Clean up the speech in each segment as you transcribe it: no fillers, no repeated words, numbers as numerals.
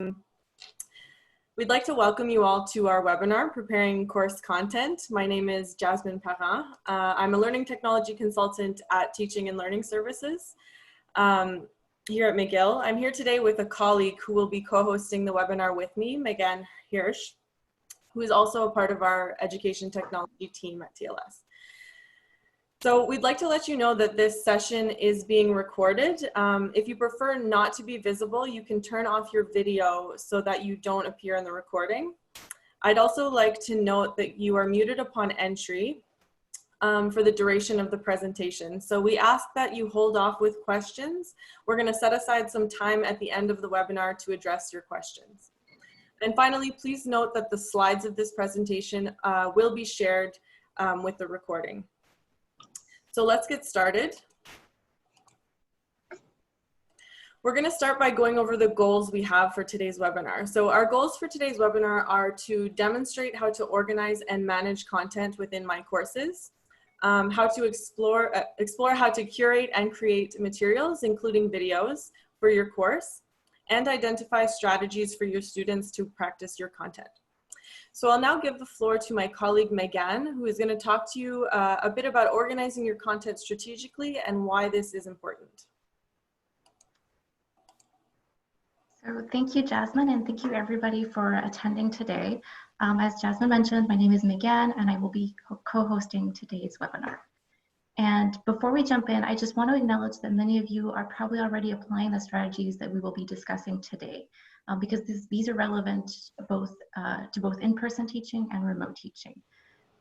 We'd like to welcome you all to our webinar, Preparing Course Content. My name is Jasmine Parent. I'm a learning technology consultant at Teaching and Learning Services here at McGill. I'm here today with a colleague who will be co-hosting the webinar with me, Megan Hirsch, who is also a part of our education technology team at TLS. So we'd like to let you know that this session is being recorded. If you prefer not to be visible, you can turn off your video so that you don't appear in the recording. I'd also like to note that you are muted upon entry for the duration of the presentation. So we ask that you hold off with questions. We're going to set aside some time at the end of the webinar to address your questions. And finally, please note that the slides of this presentation will be shared with the recording. So let's get started. We're going to start by going over the goals we have for today's webinar. So our goals for today's webinar are to demonstrate how to organize and manage content within my courses, how to explore how to curate and create materials, including videos for your course, and identify strategies for your students to practice your content. So I'll now give the floor to my colleague Megan, who is going to talk to you a bit about organizing your content strategically and why this is important. So thank you, Jasmine, and thank you everybody for attending today. As Jasmine mentioned, my name is Megan, and I will be co-hosting today's webinar. And before we jump in, I just want to acknowledge that many of you are probably already applying the strategies that we will be discussing today. Because these are relevant to both in-person teaching and remote teaching.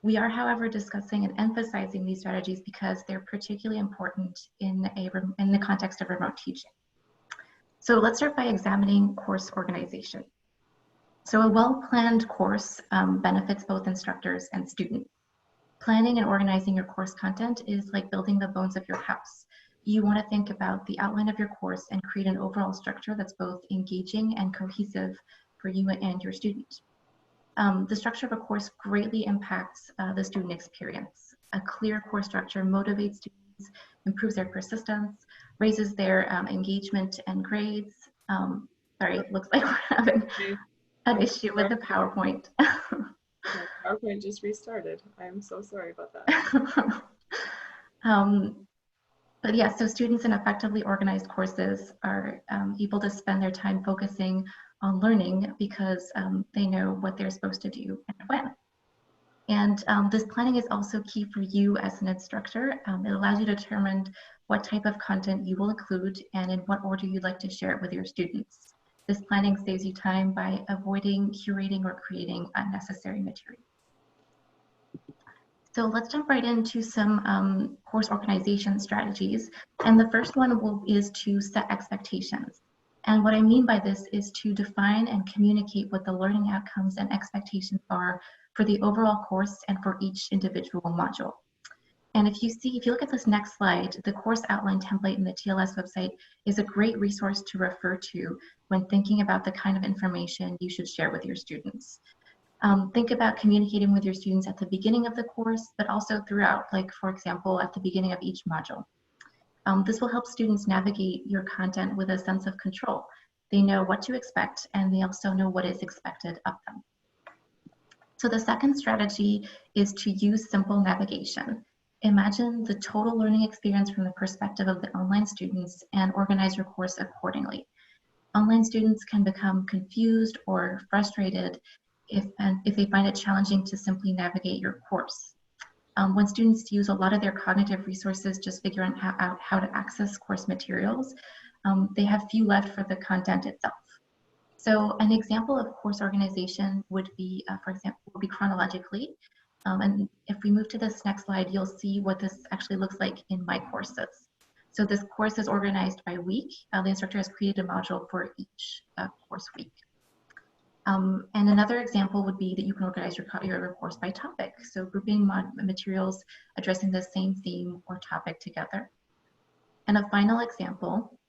We are, however, discussing and emphasizing these strategies because they're particularly important in the context of remote teaching. So let's start by examining course organization. So a well-planned course benefits both instructors and students. Planning and organizing your course content is like building the bones of your house. You want to think about the outline of your course and create an overall structure that's both engaging and cohesive for you and your student. The structure of a course greatly impacts the student experience. A clear course structure motivates students, improves their persistence, raises their engagement and grades. Sorry, it looks like we're having an issue with the PowerPoint. PowerPoint just restarted. I'm so sorry about that. But yeah, so students in effectively organized courses are able to spend their time focusing on learning because they know what they're supposed to do and when. And this planning is also key for you as an instructor. It allows you to determine what type of content you will include and in what order you'd like to share it with your students. This planning saves you time by avoiding curating or creating unnecessary material. So let's jump right into some course organization strategies. And the first one is to set expectations. And what I mean by this is to define and communicate what the learning outcomes and expectations are for the overall course and for each individual module. And if you look at this next slide, the course outline template in the TLS website is a great resource to refer to when thinking about the kind of information you should share with your students. Think about communicating with your students at the beginning of the course, but also throughout, like for example, at the beginning of each module. This will help students navigate your content with a sense of control. They know what to expect and they also know what is expected of them. So the second strategy is to use simple navigation. Imagine the total learning experience from the perspective of the online students and organize your course accordingly. Online students can become confused or frustrated if they find it challenging to simply navigate your course. When students use a lot of their cognitive resources just figuring out how to access course materials, they have few left for the content itself. So an example of course organization would be, for example, chronologically. And if we move to this next slide, you'll see what this actually looks like in my courses. So this course is organized by week. The instructor has created a module for each course week. And another example would be that you can organize your course by topic. So grouping materials addressing the same theme or topic together. And a final example,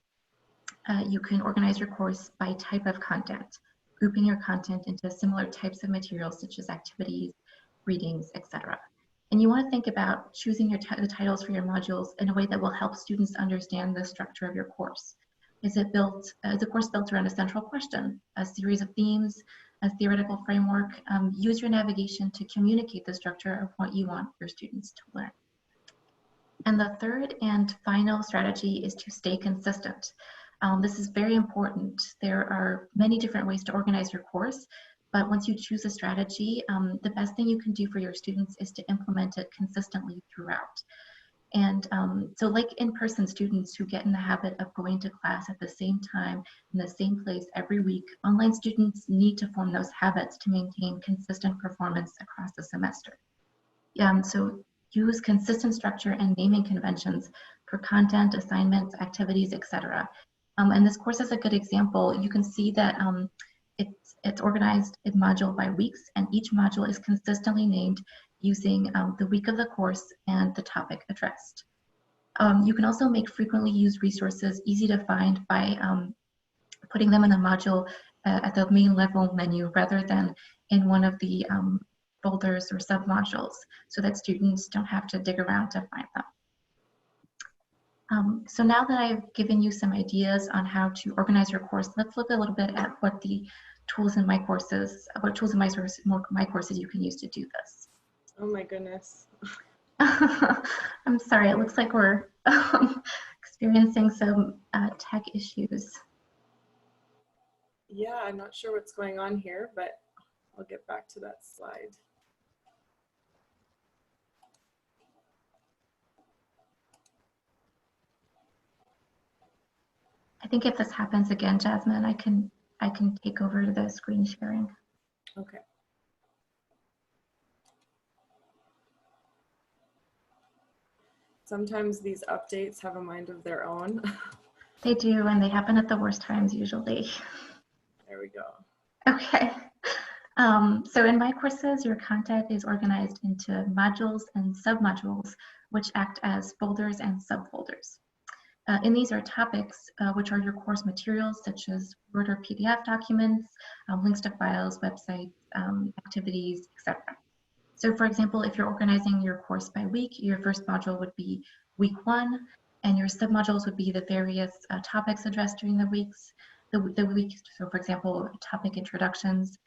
you can organize your course by type of content, grouping your content into similar types of materials such as activities, readings, etc. And you want to think about choosing the titles for your modules in a way that will help students understand the structure of your course. Is the course built around a central question, a series of themes, a theoretical framework? Use your navigation to communicate the structure of what you want your students to learn. And the third and final strategy is to stay consistent. This is very important. There are many different ways to organize your course, but once you choose a strategy, the best thing you can do for your students is to implement it consistently throughout. And so like in-person students who get in the habit of going to class at the same time in the same place every week, online students need to form those habits to maintain consistent performance across the semester. So use consistent structure and naming conventions for content, assignments, activities, etc. And this course is a good example. You can see that it's organized in module by weeks, and each module is consistently named using the week of the course and the topic addressed. You can also make frequently used resources easy to find by putting them in a module at the main level menu rather than in one of the folders or sub-modules, so that students don't have to dig around to find them. So now that I've given you some ideas on how to organize your course, let's look a little bit at what the tools in my courses, my courses you can use to do this. Oh my goodness. I'm sorry, it looks like we're experiencing some tech issues. Yeah, I'm not sure what's going on here, but I'll get back to that slide. I think if this happens again, Jasmine, I can take over the screen sharing. Okay. Sometimes these updates have a mind of their own. They do, and they happen at the worst times usually. There we go. Okay. So in my courses, your content is organized into modules and submodules, which act as folders and subfolders. In these are topics, which are your course materials, such as Word or PDF documents, links to files, websites, activities, etc. So for example, if you're organizing your course by week, your first module would be week 1, and your submodules would be the various topics addressed during the weeks. The week, so for example, topic introductions,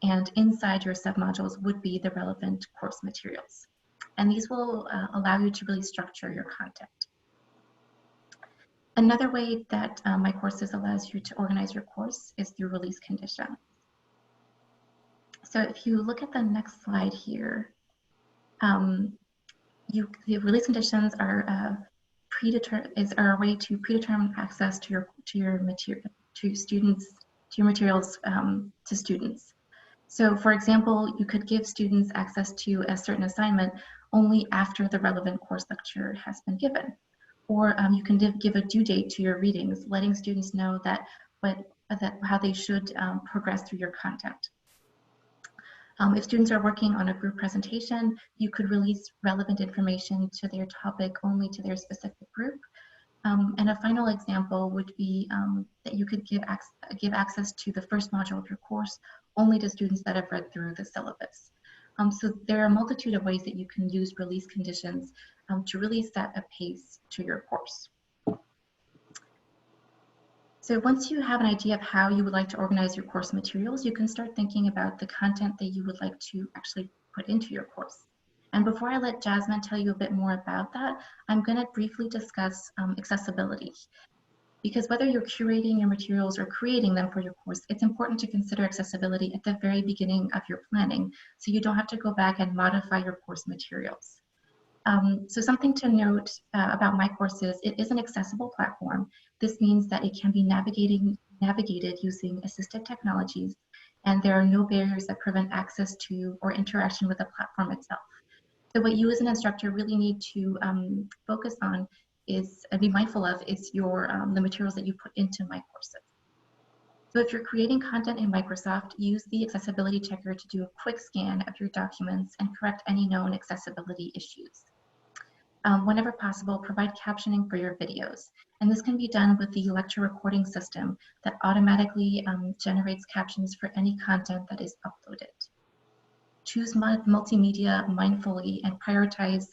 and inside your submodules would be the relevant course materials. And these will allow you to really structure your content. Another way that my courses allows you to organize your course is through release conditions. So if you look at the next slide here, the release conditions are a way to predetermine access to your materials to students. So for example, you could give students access to a certain assignment only after the relevant course lecture has been given. Or you can give a due date to your readings, letting students know how they should progress through your content. If students are working on a group presentation, you could release relevant information to their topic only to their specific group. And a final example would be that you could give access to the first module of your course only to students that have read through the syllabus. So there are a multitude of ways that you can use release conditions to really set a pace to your course. So once you have an idea of how you would like to organize your course materials, you can start thinking about the content that you would like to actually put into your course. And before I let Jasmine tell you a bit more about that, I'm going to briefly discuss accessibility. Because whether you're curating your materials or creating them for your course, it's important to consider accessibility at the very beginning of your planning, so you don't have to go back and modify your course materials. So something to note about my course is it is an accessible platform. This means that it can be navigated using assistive technologies, and there are no barriers that prevent access to or interaction with the platform itself. So what you as an instructor really need to focus on is, and be mindful of, is the materials that you put into my courses. So if you're creating content in Microsoft, use the accessibility checker to do a quick scan of your documents and correct any known accessibility issues. Whenever possible, provide captioning for your videos. And this can be done with the lecture recording system that automatically generates captions for any content that is uploaded. Choose multimedia mindfully and prioritize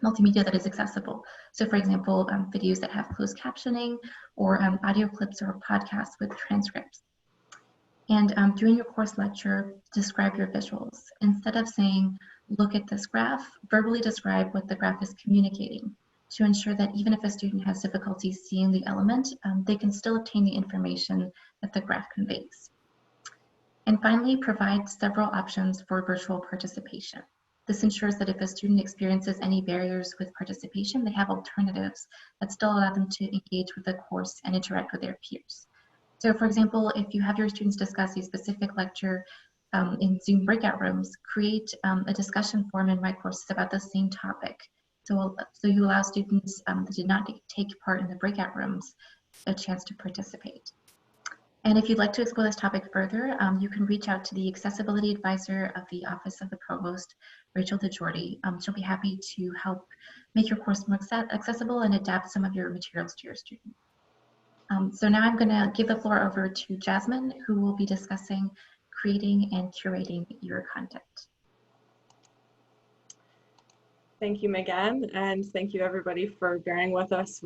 multimedia that is accessible. So for example, videos that have closed captioning, or audio clips or podcasts with transcripts. And during your course lecture, describe your visuals. Instead of saying, look at this graph, verbally describe what the graph is communicating, to ensure that even if a student has difficulty seeing the element, they can still obtain the information that the graph conveys. And finally, provide several options for virtual participation. This ensures that if a student experiences any barriers with participation, they have alternatives that still allow them to engage with the course and interact with their peers. So for example, if you have your students discuss a specific lecture in Zoom breakout rooms, create a discussion forum in my courses about the same topic. So you allow students that did not take part in the breakout rooms a chance to participate. And if you'd like to explore this topic further, you can reach out to the Accessibility Advisor of the Office of the Provost, Rachel DeJordy. She'll be happy to help make your course more accessible and adapt some of your materials to your students. So now I'm going to give the floor over to Jasmine, who will be discussing creating and curating your content. Thank you, Megan, and thank you everybody for bearing with us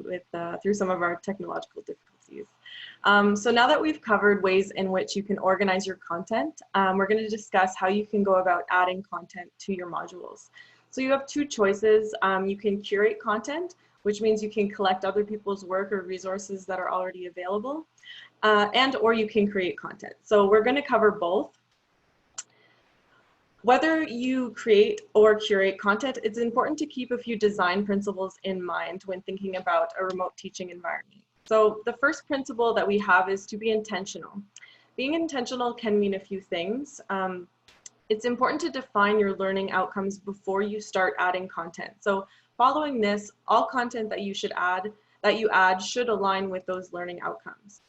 through some of our technological difficulties. So now that we've covered ways in which you can organize your content, we're going to discuss how you can go about adding content to your modules. So you have two choices. You can curate content, which means you can collect other people's work or resources that are already available, or you can create content. So we're going to cover both. Whether you create or curate content, it's important to keep a few design principles in mind when thinking about a remote teaching environment. So the first principle that we have is to be intentional. Being intentional can mean a few things. It's important to define your learning outcomes before you start adding content. So following this, all content that you add should align with those learning outcomes.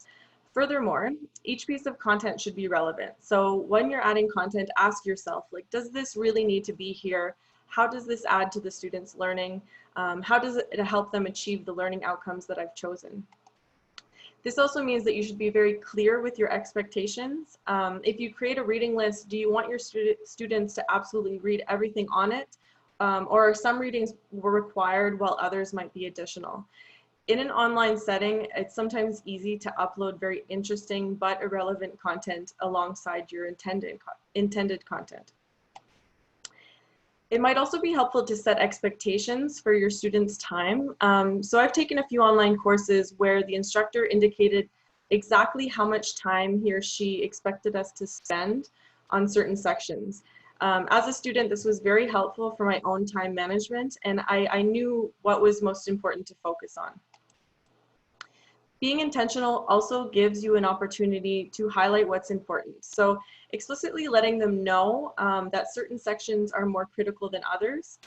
Furthermore, each piece of content should be relevant. So when you're adding content, ask yourself, like, does this really need to be here? How does this add to the students' learning? How does it help them achieve the learning outcomes that I've chosen? This also means that you should be very clear with your expectations. If you create a reading list, do you want your students to absolutely read everything on it? Or are some readings required while others might be additional? In an online setting, it's sometimes easy to upload very interesting but irrelevant content alongside your intended content. It might also be helpful to set expectations for your students' time. So I've taken a few online courses where the instructor indicated exactly how much time he or she expected us to spend on certain sections. As a student, this was very helpful for my own time management, and I knew what was most important to focus on. Being intentional also gives you an opportunity to highlight what's important. So explicitly letting them know that certain sections are more critical than others.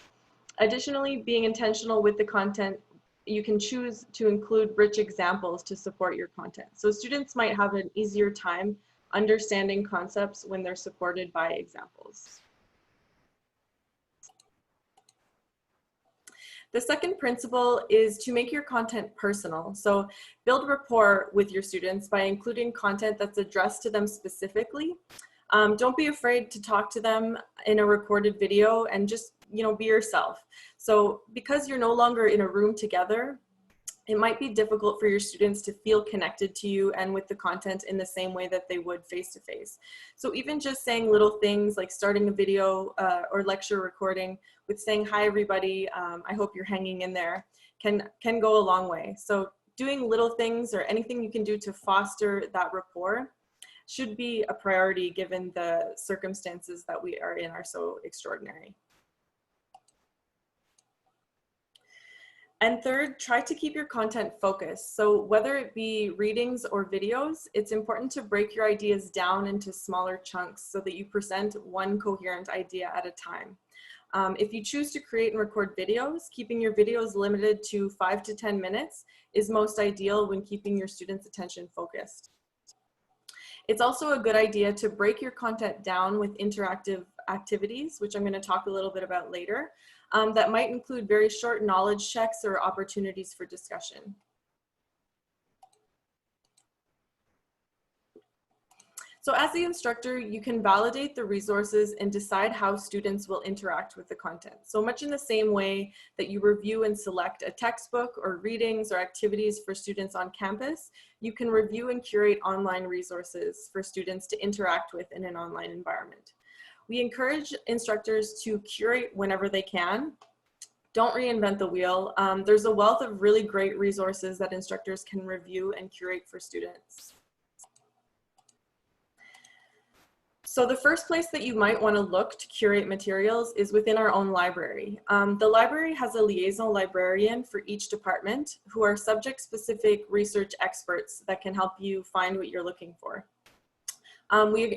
Additionally, being intentional with the content, you can choose to include rich examples to support your content. So students might have an easier time understanding concepts when they're supported by examples. The second principle is to make your content personal. So build rapport with your students by including content that's addressed to them specifically. Don't be afraid to talk to them in a recorded video and just, be yourself. So because you're no longer in a room together, it might be difficult for your students to feel connected to you and with the content in the same way that they would face-to-face. So even just saying little things like starting a video or lecture recording with saying, hi everybody, I hope you're hanging in there, can go a long way. So doing little things or anything you can do to foster that rapport should be a priority given the circumstances that we are in are so extraordinary. And third, try to keep your content focused. So whether it be readings or videos, it's important to break your ideas down into smaller chunks so that you present one coherent idea at a time. If you choose to create and record videos, keeping your videos limited to 5 to 10 minutes is most ideal when keeping your students' attention focused. It's also a good idea to break your content down with interactive activities, which I'm going to talk a little bit about later. That might include very short knowledge checks or opportunities for discussion. So as the instructor, you can validate the resources and decide how students will interact with the content. So much in the same way that you review and select a textbook or readings or activities for students on campus, you can review and curate online resources for students to interact with in an online environment. We encourage instructors to curate whenever they can. Don't reinvent the wheel. There's a wealth of really great resources that instructors can review and curate for students. So the first place that you might want to look to curate materials is within our own library. The library has a liaison librarian for each department who are subject-specific research experts that can help you find what you're looking for. We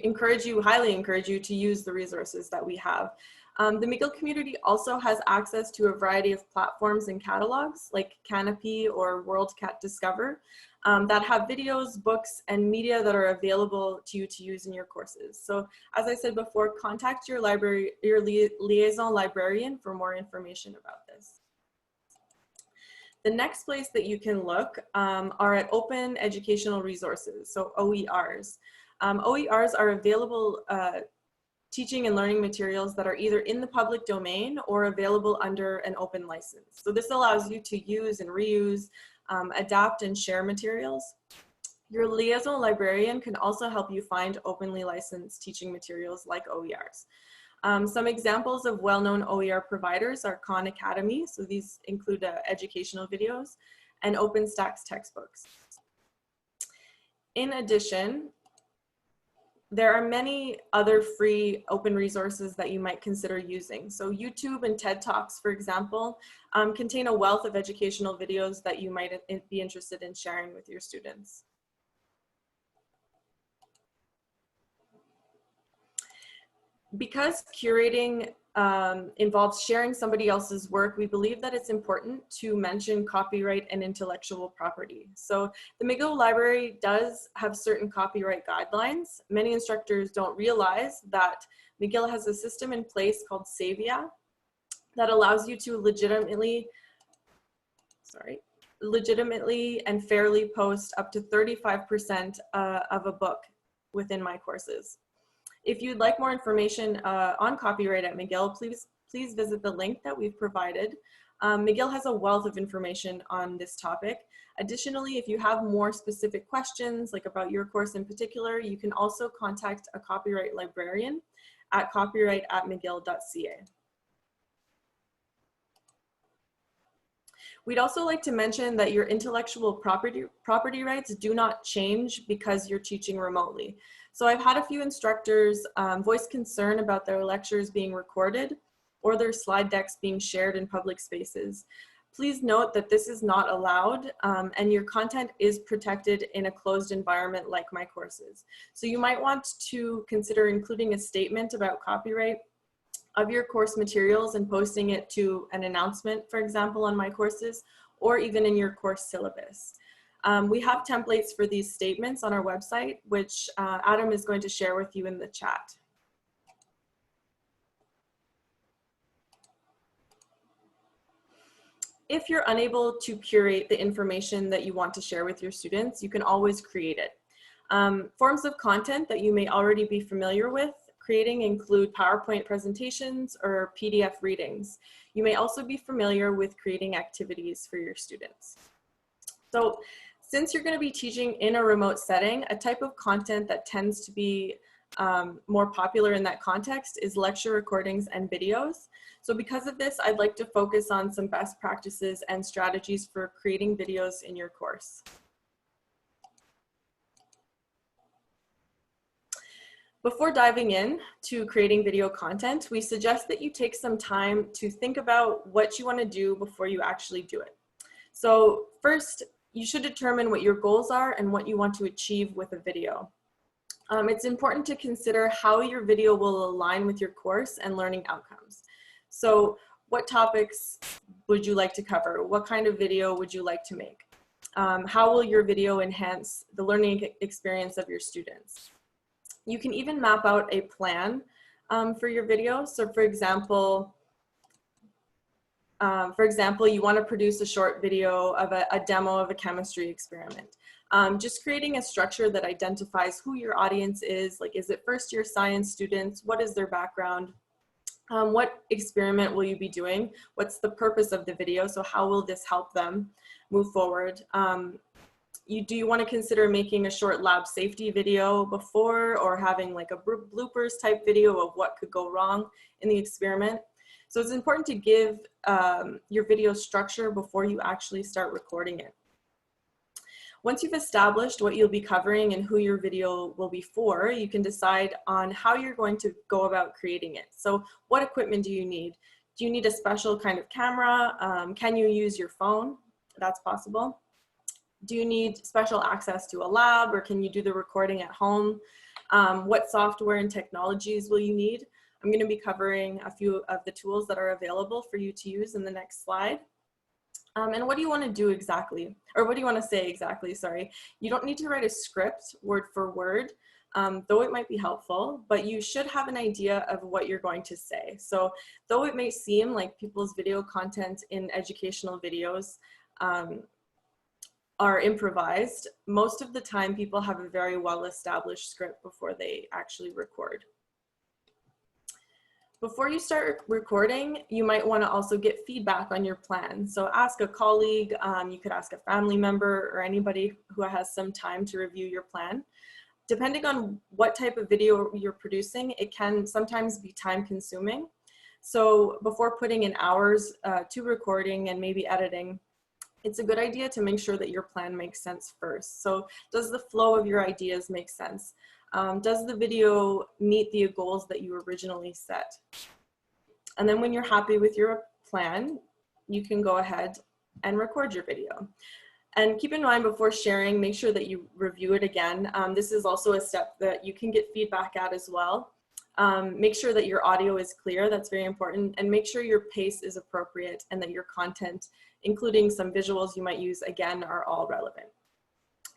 highly encourage you to use the resources that we have. The McGill community also has access to a variety of platforms and catalogs like Canopy or WorldCat Discover that have videos, books, and media that are available to you to use in your courses. So as I said before, contact your liaison librarian for more information about this. The next place that you can look are at open educational resources, so OERs. OERs are available teaching and learning materials that are either in the public domain or available under an open license. So this allows you to use and reuse, adapt and share materials. Your liaison librarian can also help you find openly licensed teaching materials like OERs. Some examples of well-known OER providers are Khan Academy, so these include educational videos, and OpenStax textbooks. In addition, there are many other free open resources that you might consider using. So YouTube and TED Talks, for example, contain a wealth of educational videos that you might be interested in sharing with your students. Because curating involves sharing somebody else's work, we believe that it's important to mention copyright and intellectual property. So the McGill Library does have certain copyright guidelines. Many instructors don't realize that McGill has a system in place called Savia that allows you to legitimately and fairly post up to 35% of a book within my courses. If you'd like more information on copyright at McGill, please visit the link that we've provided. McGill has a wealth of information on this topic. Additionally, if you have more specific questions, like about your course in particular, you can also contact a copyright librarian at copyright@mcgill.ca. We'd also like to mention that your intellectual property rights do not change because you're teaching remotely. So I've had a few instructors voice concern about their lectures being recorded or their slide decks being shared in public spaces. Please note that this is not allowed and your content is protected in a closed environment like my courses. So you might want to consider including a statement about copyright of your course materials and posting it to an announcement, for example, on my courses, or even in your course syllabus. We have templates for these statements on our website, which Adam is going to share with you in the chat. If you're unable to curate the information that you want to share with your students, you can always create it. Forms of content that you may already be familiar with creating include PowerPoint presentations or PDF readings. You may also be familiar with creating activities for your students. So since you're going to be teaching in a remote setting, a type of content that tends to be more popular in that context is lecture recordings and videos. So because of this, I'd like to focus on some best practices and strategies for creating videos in your course. Before diving in to creating video content, we suggest that you take some time to think about what you want to do before you actually do it. So first, you should determine what your goals are and what you want to achieve with a video. It's important to consider how your video will align with your course and learning outcomes. So what topics would you like to cover? What kind of video would you like to make? How will your video enhance the learning experience of your students? You can even map out a plan for your video. So for example, you want to produce a short video of a demo of a chemistry experiment. Just creating a structure that identifies who your audience is, like is it first year science students, what is their background, what experiment will you be doing, what's the purpose of the video, so how will this help them move forward. Do you want to consider making a short lab safety video before, or having like a bloopers type video of what could go wrong in the experiment? So it's important to give your video structure before you actually start recording it. Once you've established what you'll be covering and who your video will be for, you can decide on how you're going to go about creating it. So what equipment do you need? Do you need a special kind of camera? Can you use your phone? That's possible. Do you need special access to a lab, or can you do the recording at home? What software and technologies will you need? I'm going to be covering a few of the tools that are available for you to use in the next slide. And what do you want to do exactly? Or what do you want to say exactly, sorry. You don't need to write a script word for word, though it might be helpful, but you should have an idea of what you're going to say. So though it may seem like people's video content in educational videos are improvised, most of the time people have a very well-established script before they actually record. Before you start recording, you might want to also get feedback on your plan. So ask a colleague, you could ask a family member or anybody who has some time to review your plan. Depending on what type of video you're producing, it can sometimes be time consuming. So before putting in hours to recording and maybe editing, it's a good idea to make sure that your plan makes sense first. So does the flow of your ideas make sense? Does the video meet the goals that you originally set? And then when you're happy with your plan, you can go ahead and record your video. And keep in mind, before sharing, make sure that you review it again. This is also a step that you can get feedback at as well. Make sure that your audio is clear, that's very important, and make sure your pace is appropriate and that your content, including some visuals you might use, again, are all relevant.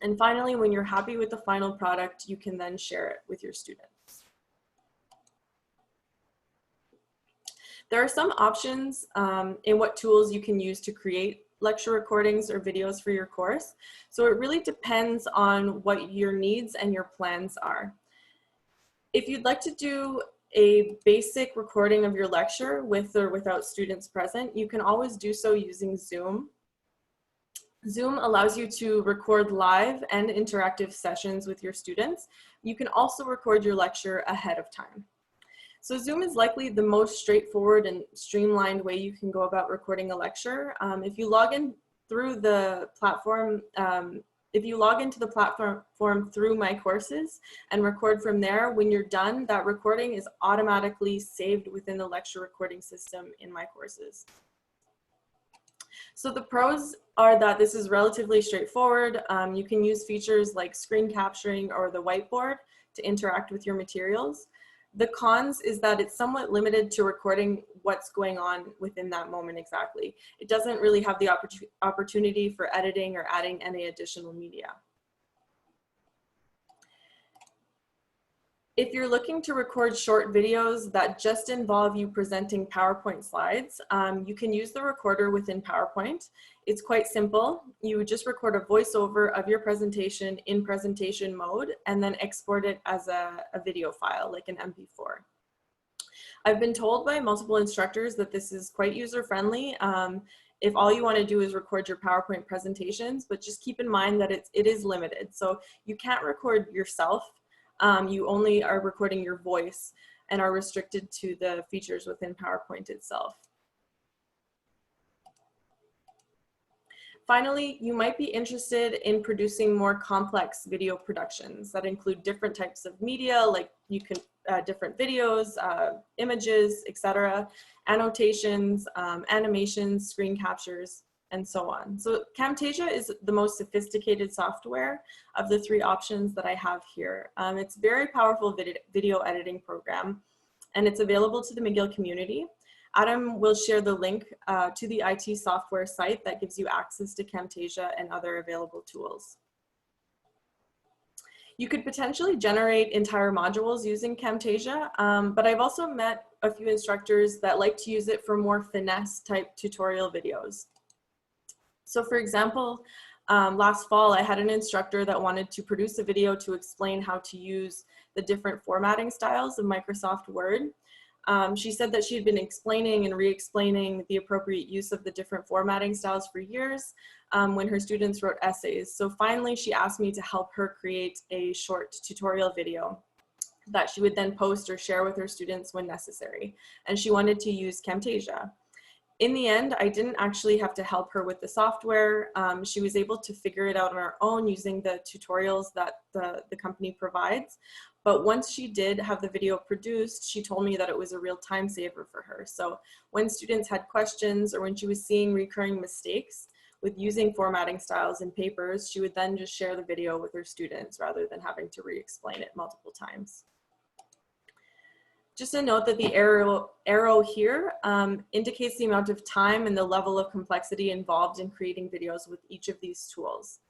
And finally, when you're happy with the final product, you can then share it with your students. There are some options in what tools you can use to create lecture recordings or videos for your course. So it really depends on what your needs and your plans are. If you'd like to do a basic recording of your lecture with or without students present, you can always do so using Zoom. Zoom allows you to record live and interactive sessions with your students. You can also record your lecture ahead of time. So Zoom is likely the most straightforward and streamlined way you can go about recording a lecture. If you log in through the platform, if you log into the platform through My Courses and record from there, when you're done, that recording is automatically saved within the lecture recording system in My Courses. So the pros are that this is relatively straightforward. You can use features like screen capturing or the whiteboard to interact with your materials. The cons is that it's somewhat limited to recording what's going on within that moment exactly. It doesn't really have the opportunity for editing or adding any additional media. If you're looking to record short videos that just involve you presenting PowerPoint slides, you can use the recorder within PowerPoint. It's quite simple. You just record a voiceover of your presentation in presentation mode and then export it as a video file, like an MP4. I've been told by multiple instructors that this is quite user-friendly. If all you want to do is record your PowerPoint presentations, but just keep in mind that it is limited. So you can't record yourself. You only are recording your voice and are restricted to the features within PowerPoint itself. Finally, you might be interested in producing more complex video productions that include different types of media, like you can different videos, images, etc., annotations, animations, screen captures, and so on. So Camtasia is the most sophisticated software of the three options that I have here. It's a very powerful video editing program, and it's available to the McGill community. Adam will share the link to the IT software site that gives you access to Camtasia and other available tools. You could potentially generate entire modules using Camtasia, but I've also met a few instructors that like to use it for more finesse type tutorial videos. So for example, Last fall, I had an instructor that wanted to produce a video to explain how to use the different formatting styles of Microsoft Word. She said that she had been explaining and re-explaining the appropriate use of the different formatting styles for years when her students wrote essays. So finally, she asked me to help her create a short tutorial video that she would then post or share with her students when necessary. And she wanted to use Camtasia. In the end, I didn't actually have to help her with the software. She was able to figure it out on her own using the tutorials that the company provides. But once she did have the video produced, she told me that it was a real time saver for her. So when students had questions or when she was seeing recurring mistakes with using formatting styles in papers, she would then just share the video with her students rather than having to re-explain it multiple times. Just a note that the arrow here indicates the amount of time and the level of complexity involved in creating videos with each of these tools.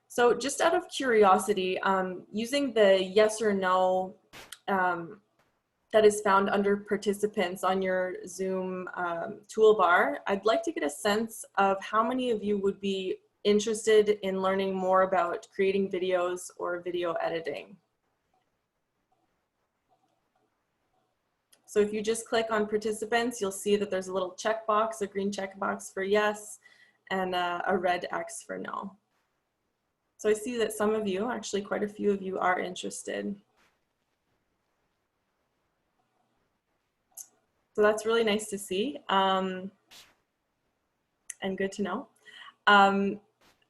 So just out of curiosity, using the yes or no that is found under participants on your Zoom toolbar, I'd like to get a sense of how many of you would be interested in learning more about creating videos or video editing. So if you just click on participants, you'll see that there's a little checkbox, a green checkbox for yes, and a red X for no. So I see that some of you, actually quite a few of you, are interested. So that's really nice to see and good to know. I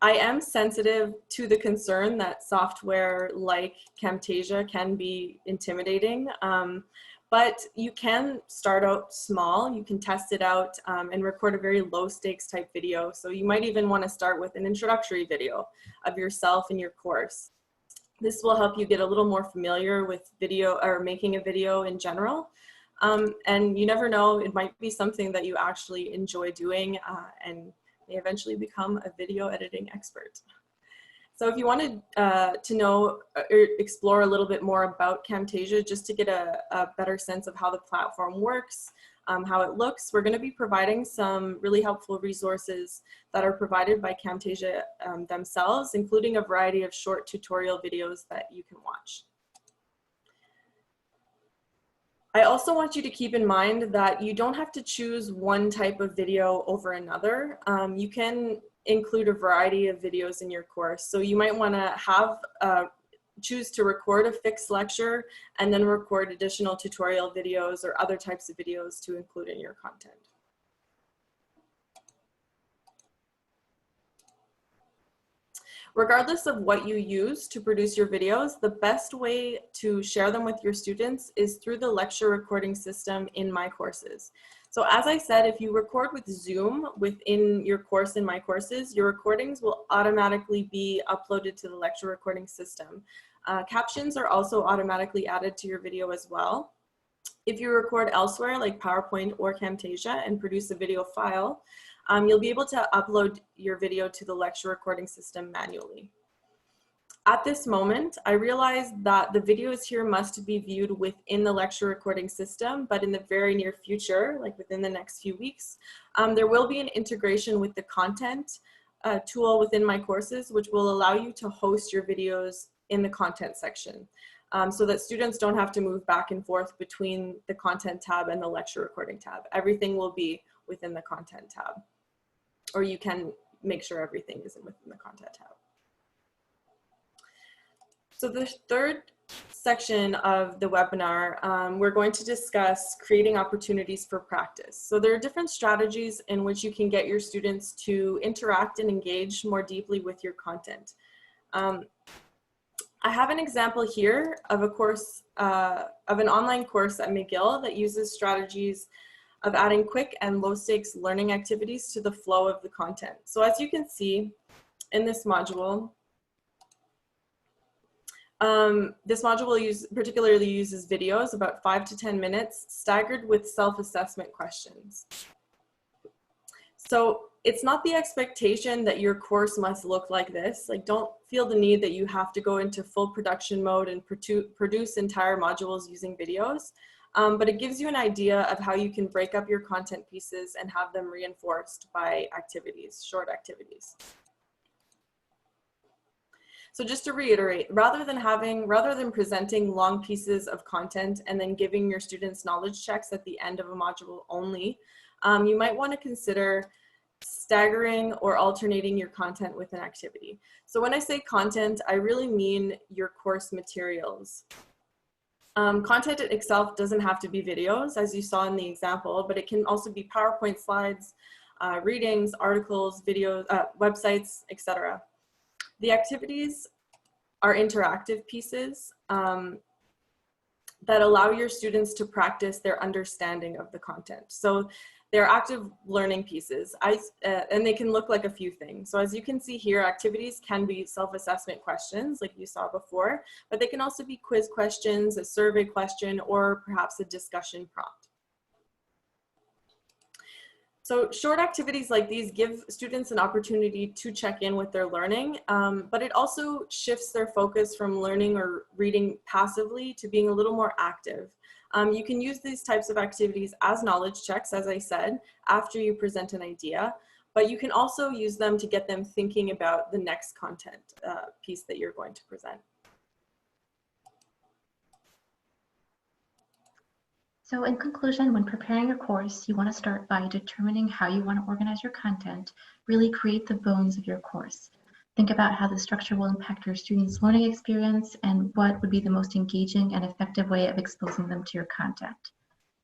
am sensitive to the concern that software like Camtasia can be intimidating. But you can start out small, you can test it out and record a very low stakes type video. So you might even want to start with an introductory video of yourself and your course. This will help you get a little more familiar with video or making a video in general. And you never know, it might be something that you actually enjoy doing and may eventually become a video editing expert. So if you wanted to know or explore a little bit more about Camtasia, just to get a better sense of how the platform works, how it looks, we're going to be providing some really helpful resources that are provided by Camtasia themselves, including a variety of short tutorial videos that you can watch. I also want you to keep in mind that you don't have to choose one type of video over another. You can include a variety of videos in your course. So you might want to have choose to record a fixed lecture and then record additional tutorial videos or other types of videos to include in your content. Regardless of what you use to produce your videos, the best way to share them with your students is through the lecture recording system in My Courses. So as I said, if you record with Zoom within your course in My Courses, your recordings will automatically be uploaded to the lecture recording system. Captions are also automatically added to your video as well. If you record elsewhere like PowerPoint or Camtasia and produce a video file, you'll be able to upload your video to the lecture recording system manually. At this moment, I realize that the videos here must be viewed within the lecture recording system, but in the very near future, like within the next few weeks, there will be an integration with the content tool within My Courses, which will allow you to host your videos in the content section. So that students don't have to move back and forth between the content tab and the lecture recording tab. Everything will be within the content tab, or you can make sure everything is within the content tab. So the third section of the webinar, we're going to discuss creating opportunities for practice. So there are different strategies in which you can get your students to interact and engage more deeply with your content. I have an example here of a course, of an online course at McGill that uses strategies of adding quick and low stakes learning activities to the flow of the content. So as you can see in this module, particularly uses videos, about 5 to 10 minutes, staggered with self-assessment questions. So it's not the expectation that your course must look like this. Like, don't feel the need that you have to go into full production mode and produce entire modules using videos. But it gives you an idea of how you can break up your content pieces and have them reinforced by activities, short activities. So just to reiterate, rather than presenting long pieces of content and then giving your students knowledge checks at the end of a module only, you might want to consider staggering or alternating your content with an activity. So when I say content, I really mean your course materials. Content itself doesn't have to be videos, as you saw in the example, but it can also be PowerPoint slides, readings, articles, videos, websites, etc. The activities are interactive pieces that allow your students to practice their understanding of the content. So they're active learning pieces, and they can look like a few things. So as you can see here, activities can be self-assessment questions like you saw before, but they can also be quiz questions, a survey question, or perhaps a discussion prompt. So short activities like these give students an opportunity to check in with their learning, but it also shifts their focus from learning or reading passively to being a little more active. You can use these types of activities as knowledge checks, as I said, after you present an idea, but you can also use them to get them thinking about the next content piece that you're going to present. So in conclusion, when preparing a course, you want to start by determining how you want to organize your content, really create the bones of your course. Think about how the structure will impact your students' learning experience and what would be the most engaging and effective way of exposing them to your content.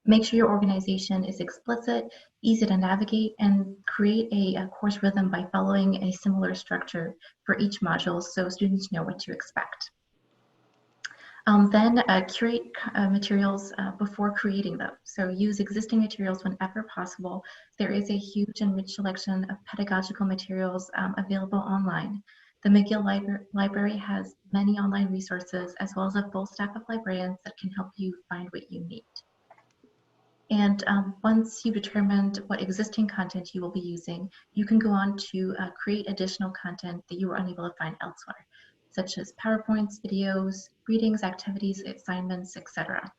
Make sure your organization is explicit, easy to navigate, and create a course rhythm by following a similar structure for each module so students know what to expect. Then curate materials before creating them. So use existing materials whenever possible. There is a huge and rich selection of pedagogical materials available online. The McGill Library has many online resources as well as a full staff of librarians that can help you find what you need. And once you've determined what existing content you will be using, you can go on to create additional content that you were unable to find elsewhere, such as PowerPoints, videos, readings, activities, assignments, etc.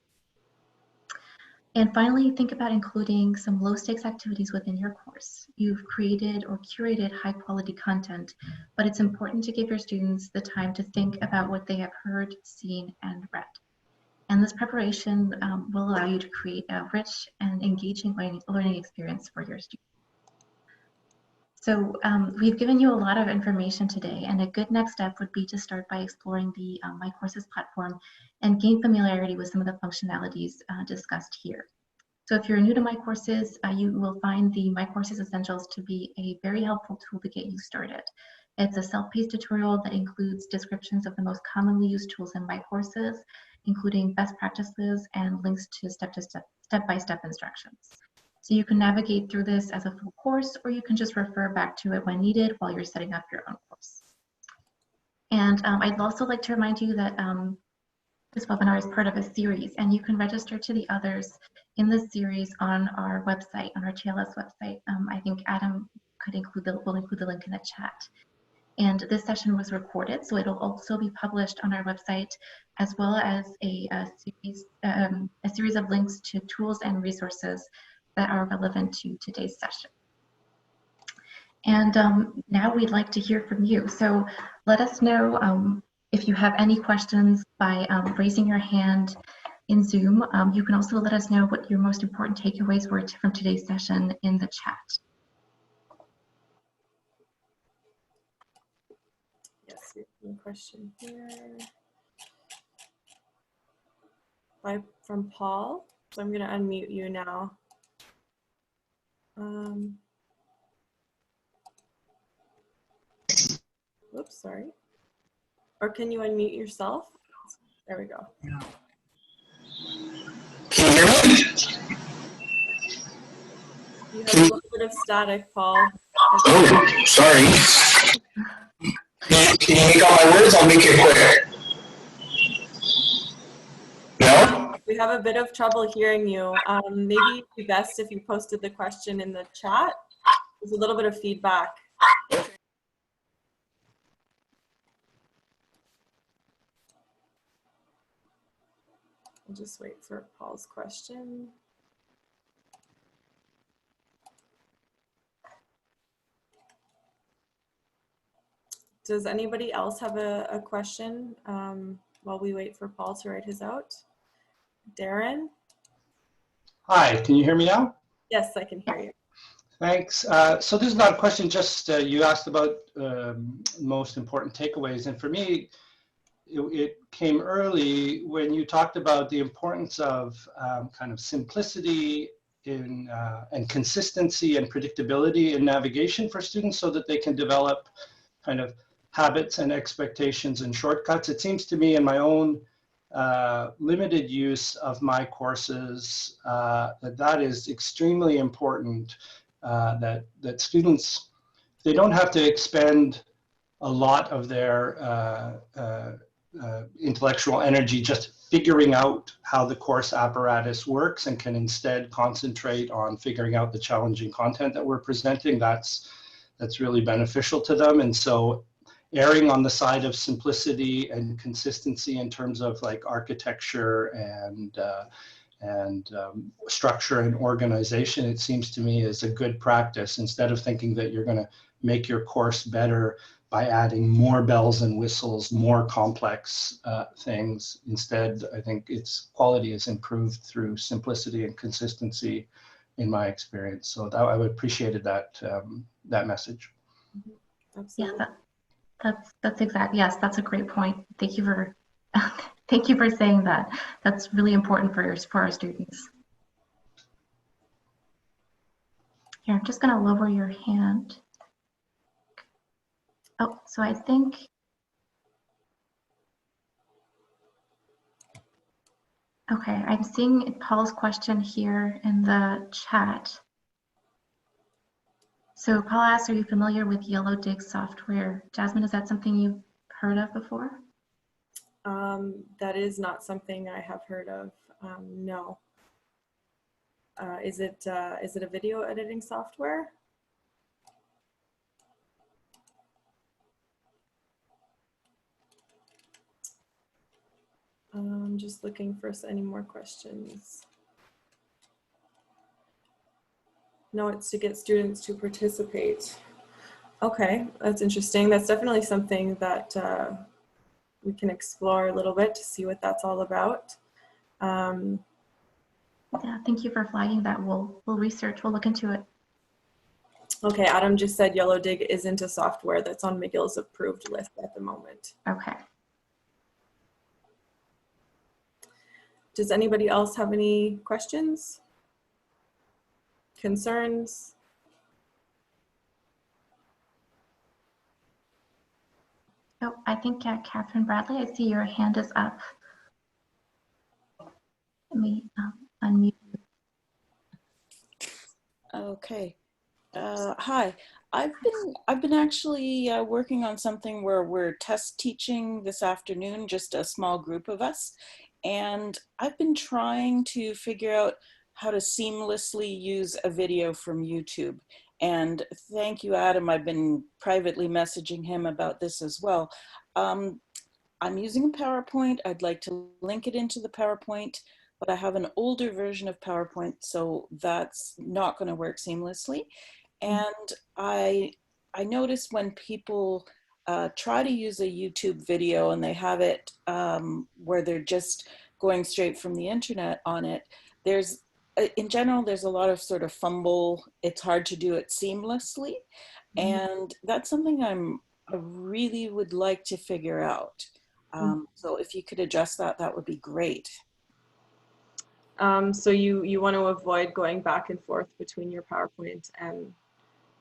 And finally, think about including some low-stakes activities within your course. You've created or curated high-quality content, but it's important to give your students the time to think about what they have heard, seen, and read. And this preparation will allow you to create a rich and engaging learning experience for your students. So we've given you a lot of information today, and a good next step would be to start by exploring the My Courses platform and gain familiarity with some of the functionalities discussed here. So if you're new to My Courses, you will find the My Courses Essentials to be a very helpful tool to get you started. It's a self-paced tutorial that includes descriptions of the most commonly used tools in My Courses, including best practices and links to step-by-step instructions. So you can navigate through this as a full course, or you can just refer back to it when needed while you're setting up your own course. And I'd also like to remind you that this webinar is part of a series, and you can register to the others in this series on our website, on our TLS website. I think Adam will include the link in the chat. And this session was recorded, so it'll also be published on our website, as well as a series of links to tools and resources that are relevant to today's session. And now we'd like to hear from you. So let us know if you have any questions by raising your hand in Zoom. You can also let us know what your most important takeaways were from today's session in the chat. Yes, question here from Paul. So I'm going to unmute you now. Oops, sorry. Or can you unmute yourself? There we go. Yeah. Can you hear me? You have a little bit of static, Paul. Oh, sorry. Can you make all my words? I'll make it quick. No? We have a bit of trouble hearing you. Maybe it'd be best if you posted the question in the chat. There's a little bit of feedback. I'll just wait for Paul's question. Does anybody else have a question while we wait for Paul to write his out? Darren? Hi, can you hear me now? Yes, I can hear you. Thanks. So this is not a question, just you asked about most important takeaways. And for me, it came early when you talked about the importance of kind of simplicity and consistency and predictability in navigation for students so that they can develop kind of habits and expectations and shortcuts. It seems to me in my own limited use of my courses that is extremely important, that students, they don't have to expend a lot of their intellectual energy just figuring out how the course apparatus works, and can instead concentrate on figuring out the challenging content that we're presenting. That's really beneficial to them. And so erring on the side of simplicity and consistency in terms of like architecture and structure and organization, it seems to me is a good practice, instead of thinking that you're going to make your course better by adding more bells and whistles, more complex things. Instead, I think its quality is improved through simplicity and consistency, in my experience. So that, I would appreciated that that message. Absolutely. Yeah, that's exactly, yes, that's a great point. Thank you for thank you for saying that. That's really important for our students. Here, I'm just going to lower your hand. Oh, so I think okay, I'm seeing Paul's question here in the chat. So Paul asks, are you familiar with Yellow Dig software? Jasmine, is that something you've heard of before? That is not something I have heard of. No. Is it a video editing software? I'm just looking for any more questions. No, it's to get students to participate. Okay, that's interesting. That's definitely something that we can explore a little bit to see what that's all about. Yeah, thank you for flagging that. We'll research, we'll look into it. Okay, Adam just said Yellow Dig isn't a software that's on McGill's approved list at the moment. Okay. Does anybody else have any questions? Concerns? Oh, I think Catherine Bradley, I see your hand is up. Let me unmute. Okay. Hi. I've been actually working on something where we're test teaching this afternoon, just a small group of us, and I've been trying to figure out how to seamlessly use a video from YouTube. And thank you, Adam. I've been privately messaging him about this as well. I'm using a PowerPoint. I'd like to link it into the PowerPoint, but I have an older version of PowerPoint, so that's not going to work seamlessly. And I notice when people try to use a YouTube video and they have it where they're just going straight from the internet on it, there's, in general, there's a lot of sort of fumble. It's hard to do it seamlessly. And that's something I really would like to figure out. So if you could address that, that would be great. So you want to avoid going back and forth between your PowerPoint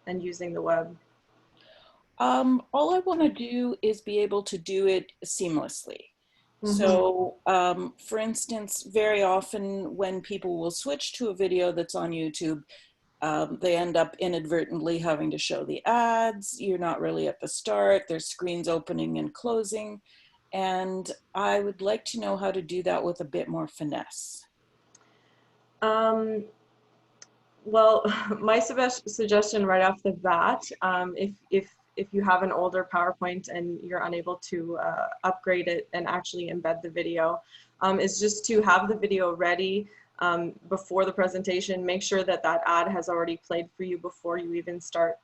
and using the web? All I want to do is be able to do it seamlessly. So, for instance, very often when people will switch to a video that's on YouTube, they end up inadvertently having to show the ads. You're not really at the start. There's screens opening and closing. And I would like to know how to do that with a bit more finesse. Well, my suggestion right off the bat, if you have an older PowerPoint and you're unable to upgrade it and actually embed the video, is just to have the video ready before the presentation. Make sure that that ad has already played for you before you even start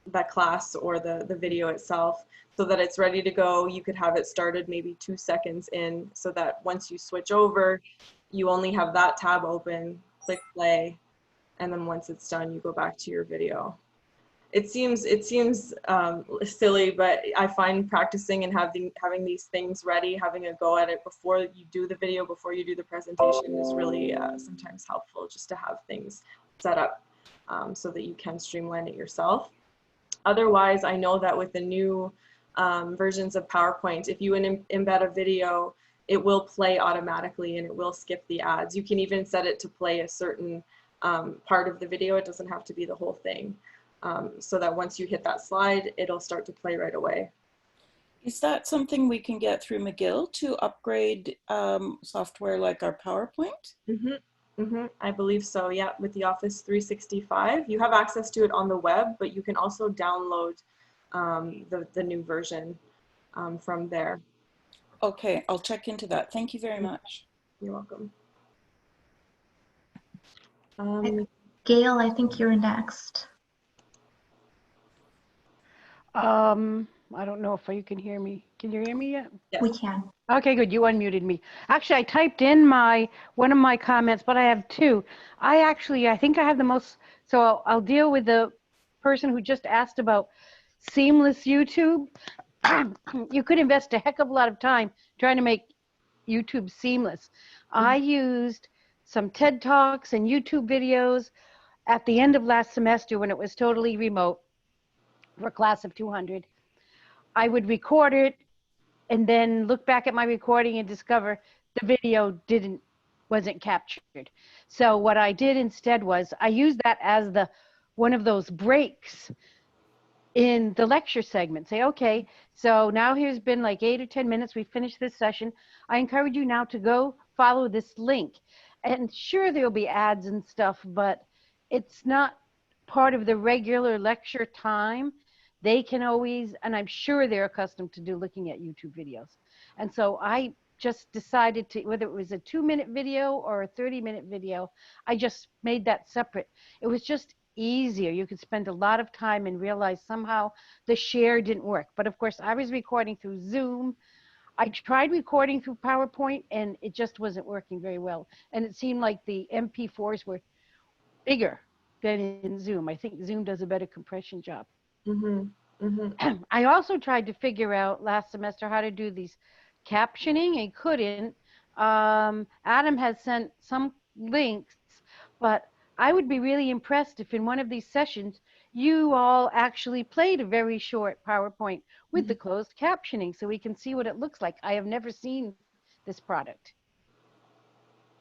that class or the video itself, so that it's ready to go. You could have it started maybe 2 seconds in, so that once you switch over, you only have that tab open, click play, and then once it's done, you go back to your video. It seems silly, but I find practicing and having these things ready, having a go at it before you do the video, before you do the presentation, is really sometimes helpful, just to have things set up so that you can streamline it yourself. Otherwise, I know that with the new versions of PowerPoint, if you embed a video, it will play automatically and it will skip the ads. You can even set it to play a certain part of the video. It doesn't have to be the whole thing. So that once you hit that slide, it'll start to play right away. Is that something we can get through McGill to upgrade software like our PowerPoint? I believe so, yeah, with the Office 365. You have access to it on the web, but you can also download the new version from there. Okay, I'll check into that. Thank you very much. You're welcome. Gail, I think you're next. I don't know if you can hear me. Can you hear me yet? Yes. We can. Okay, good. You unmuted me. Actually, I typed in one of my comments, but I have two. I think I have the most, so I'll deal with the person who just asked about seamless YouTube. You could invest a heck of a lot of time trying to make YouTube seamless. I used some TED Talks and YouTube videos at the end of last semester when it was totally remote for a class of 200. I would record it and then look back at my recording and discover the video wasn't captured. So what I did instead was I used that as one of those breaks in the lecture segment. Say, okay, so now here's been like 8 or 10 minutes. We finished this session. I encourage you now to go follow this link. And sure, there'll be ads and stuff, but it's not part of the regular lecture time. They can always, and I'm sure they're accustomed to looking at YouTube videos. And so I just decided to, whether it was a 2-minute video or a 30-minute video, I just made that separate. It was just easier. You could spend a lot of time and realize somehow the share didn't work. But of course, I was recording through Zoom. I tried recording through PowerPoint and it just wasn't working very well. And it seemed like the MP4s were bigger than in Zoom. I think Zoom does a better compression job. I also tried to figure out last semester how to do these captioning and couldn't. Adam has sent some links, but I would be really impressed if in one of these sessions you all actually played a very short PowerPoint with the closed captioning so we can see what it looks like. I have never seen this product.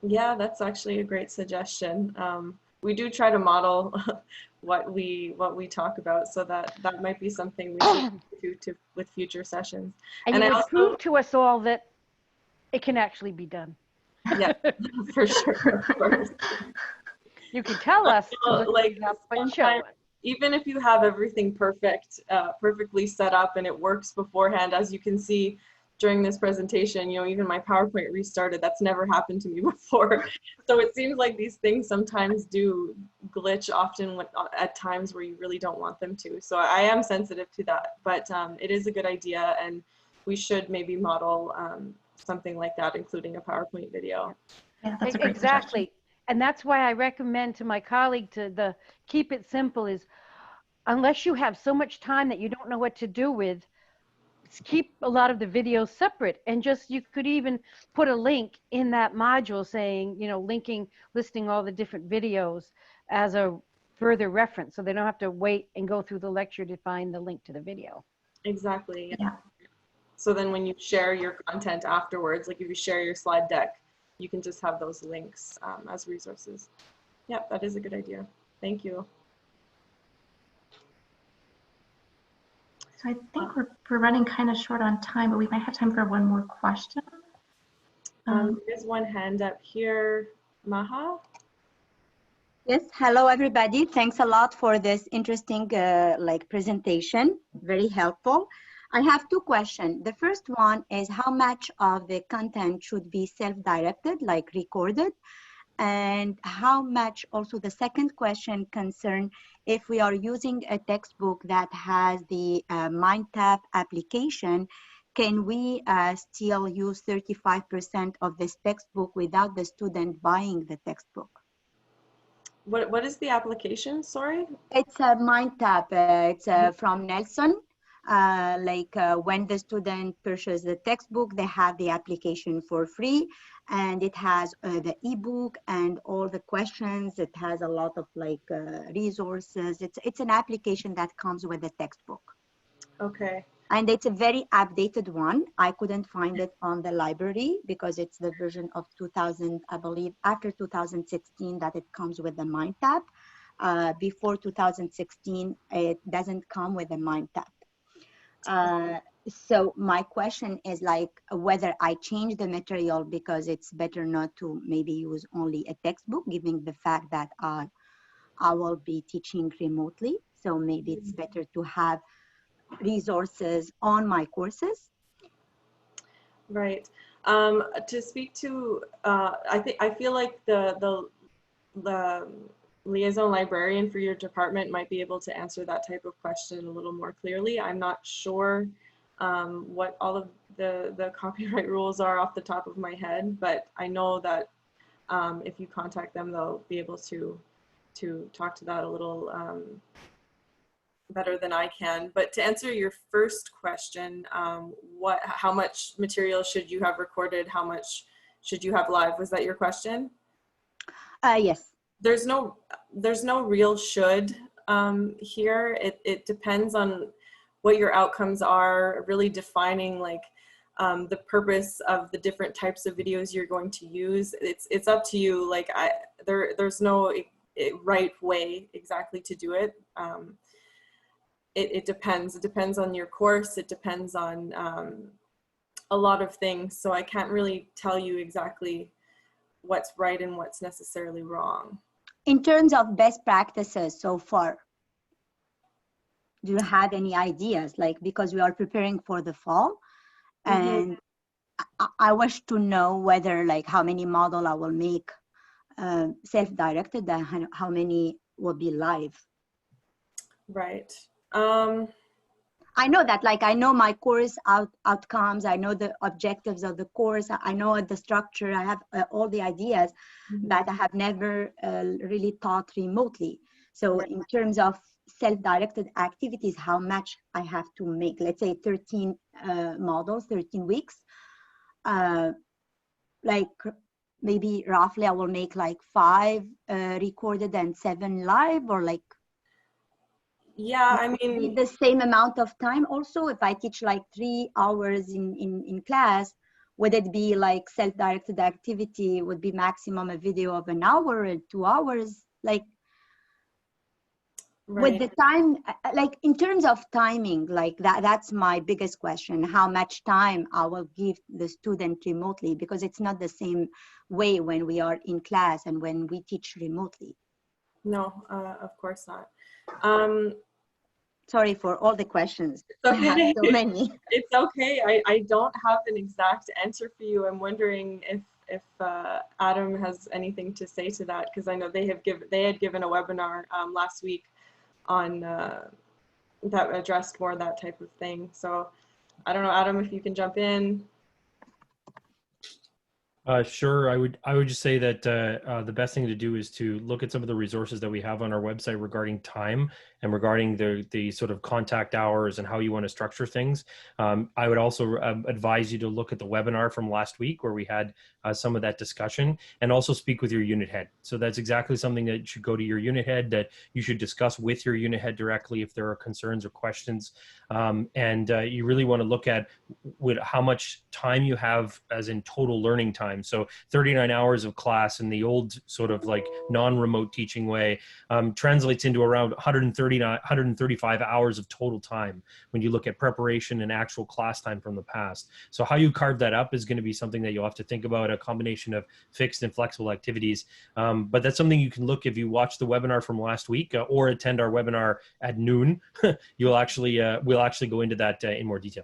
Yeah, that's actually a great suggestion. We do try to model what we talk about, so that might be something we should do with future sessions. And you would prove to us all that it can actually be done. Yeah, for sure. Of course. You can tell us to look like, up and show us. Even if you have everything perfectly set up and it works beforehand, as you can see during this presentation, even my PowerPoint restarted. That's never happened to me before. So it seems like these things sometimes do glitch often at times where you really don't want them to. So I am sensitive to that, but it is a good idea, and we should maybe model something like that, including a PowerPoint video. Yeah, that's a great Exactly. suggestion. And that's why I recommend to my colleague to keep it simple is, unless you have so much time that you don't know what to do with, keep a lot of the videos separate, and just, you could even put a link in that module saying, listing all the different videos as a further reference, so they don't have to wait and go through the lecture to find the link to the video. Exactly. Yeah. So then when you share your content afterwards, like if you share your slide deck, you can just have those links as resources. Yeah, that is a good idea. Thank you. So I think we're running kind of short on time, but we might have time for one more question. There's one hand up here. Maha? Yes, hello everybody. Thanks a lot for this interesting presentation. Very helpful. I have two questions. The first one is, how much of the content should be self-directed, like recorded? And how much, also the second question concern, if we are using a textbook that has the MindTap application, can we still use 35% of this textbook without the student buying the textbook? What is the application? Sorry. It's a MindTap. It's from Nelson. When the student purchases the textbook, they have the application for free, and it has the ebook and all the questions. It has a lot of resources. It's an application that comes with the textbook. Okay. And it's a very updated one. I couldn't find it on the library because it's the version of 2000, I believe, after 2016 that it comes with the MindTap. Before 2016, it doesn't come with the MindTap. So my question is whether I change the material because it's better not to maybe use only a textbook, given the fact that I will be teaching remotely. So maybe it's better to have resources on my courses. Right. To speak to, I feel like the liaison librarian for your department might be able to answer that type of question a little more clearly. I'm not sure what all of the copyright rules are off the top of my head, but I know that if you contact them, they'll be able to talk to that a little better than I can. But to answer your first question, how much material should you have recorded? How much should you have live? Was that your question? Yes. There's no real should here. It depends on what your outcomes are, really defining the purpose of the different types of videos you're going to use. It's up to you. There's no right way exactly to do it. It depends. It depends on your course. It depends on a lot of things. So I can't really tell you exactly what's right and what's necessarily wrong. In terms of best practices so far, do you have any ideas? Because we are preparing for the fall, and I wish to know whether how many model I will make self-directed and how many will be live. Right. I know that, I know my course outcomes, I know the objectives of the course, I know the structure, I have all the ideas, but I have never really taught remotely. So in terms of self-directed activities, how much I have to make, let's say 13 models, 13 weeks, maybe roughly I will make 5 recorded and 7 live, or yeah, I mean, the same amount of time. Also, if I teach 3 hours in class, would it be self-directed activity would be maximum a video of an hour and 2 hours? Right. With the time, in terms of timing, that's my biggest question, how much time I will give the student remotely, because it's not the same way when we are in class and when we teach remotely. No, of course not. Sorry for all the questions. It's okay. I have so many. It's okay. I don't have an exact answer for you. I'm wondering if Adam has anything to say to that, because I know they had given a webinar last week on that addressed more that type of thing. So I don't know, Adam, if you can jump in. Sure. I would just say that the best thing to do is to look at some of the resources that we have on our website regarding time and regarding the sort of contact hours and how you want to structure things. I would also advise you to look at the webinar from last week where we had some of that discussion, and also speak with your unit head. So that's exactly something that should go to your unit head, that you should discuss with your unit head directly if there are concerns or questions. You really want to look at how much time you have as in total learning time. So 39 hours of class in the old sort of non-remote teaching way translates into around 135 hours of total time when you look at preparation and actual class time from the past. So how you carve that up is going to be something that you'll have to think about, a combination of fixed and flexible activities. But that's something you can look, if you watch the webinar from last week or attend our webinar at noon, you'll actually, we'll actually go into that in more detail.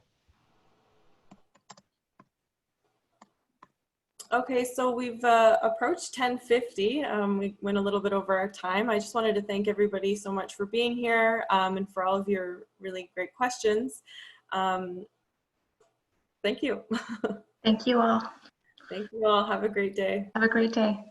Okay, so we've approached 10:50. We went a little bit over our time. I just wanted to thank everybody so much for being here and for all of your really great questions. Thank you. Thank you all. Thank you all. Have a great day. Have a great day.